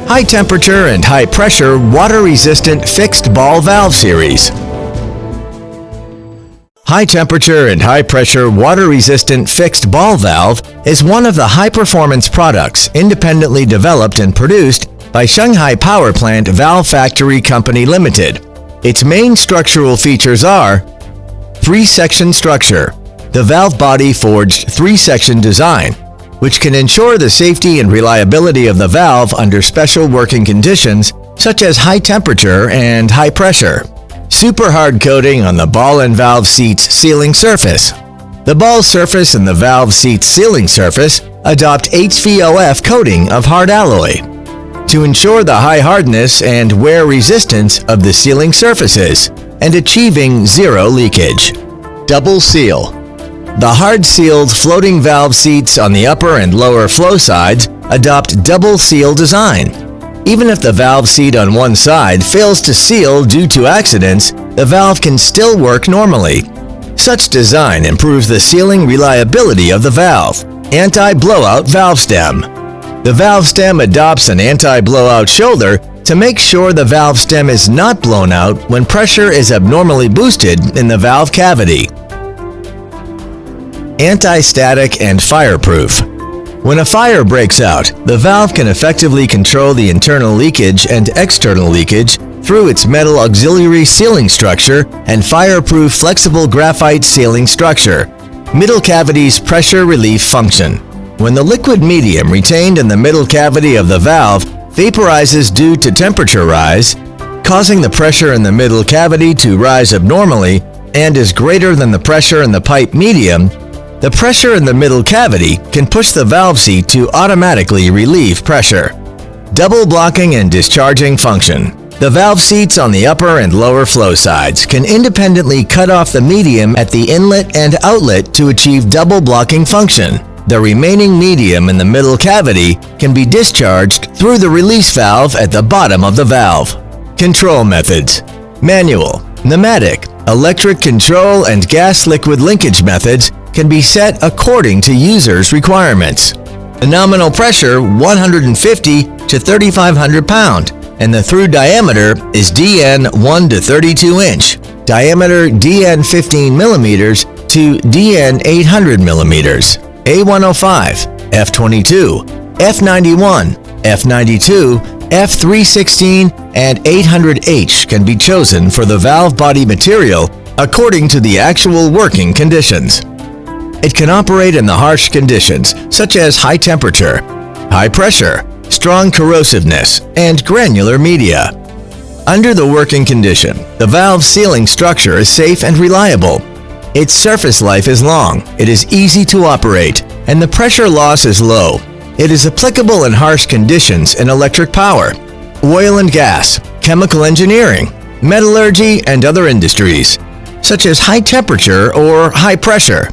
high temperature and high pressure water-resistant fixed ball valve series. High temperature and high pressure water-resistant fixed ball valve is one of the high-performance products independently developed and produced by Shanghai Power Plant Valve Factory Company Limited. Its main structural features are three-section structure, the valve body forged three-section design, which can ensure the safety and reliability of the valve under special working conditions such as high temperature and high pressure. Super hard coating on the ball and valve seat's sealing surface. The ball surface and the valve seat's sealing surface adopt HVOF coating of hard alloy to ensure the high hardness and wear resistance of the sealing surfaces and achieving zero leakage. Double seal. The hard-sealed floating valve seats on the upper and lower flow sides adopt double seal design. Even if the valve seat on one side fails to seal due to accidents, the valve can still work normally. Such design improves the sealing reliability of the valve. Anti-blowout valve stem. The valve stem adopts an anti-blowout shoulder to make sure the valve stem is not blown out when pressure is abnormally boosted in the valve cavity. Anti-static and fireproof. When a fire breaks out, the valve can effectively control the internal leakage and external leakage through its metal auxiliary sealing structure and fireproof flexible graphite sealing structure. Middle cavity's pressure relief function. When the liquid medium retained in the middle cavity of the valve vaporizes due to temperature rise, causing the pressure in the middle cavity to rise abnormally and is greater than the pressure in the pipe medium, the pressure in the middle cavity can push the valve seat to automatically relieve pressure. Double blocking and discharging function. The valve seats on the upper and lower flow sides can independently cut off the medium at the inlet and outlet to achieve double blocking function. The remaining medium in the middle cavity can be discharged through the release valve at the bottom of the valve. Control methods. Manual, pneumatic, electric control and gas liquid linkage methods can be set according to users' requirements. The nominal pressure 150 to 3,500 pound and the through diameter is DN 1 to 32 inch, diameter DN 15 millimeters to DN 800 millimeters. A105, F22, F91, F92, F316 and 800H can be chosen for the valve body material according to the actual working conditions. It can operate in the harsh conditions such as high temperature, high pressure, strong corrosiveness, and granular media. Under the working condition, the valve sealing structure is safe and reliable. Its surface life is long, it is easy to operate, and the pressure loss is low. It is applicable in harsh conditions in electric power, oil and gas, chemical engineering, metallurgy, and other industries, such as high temperature or high pressure.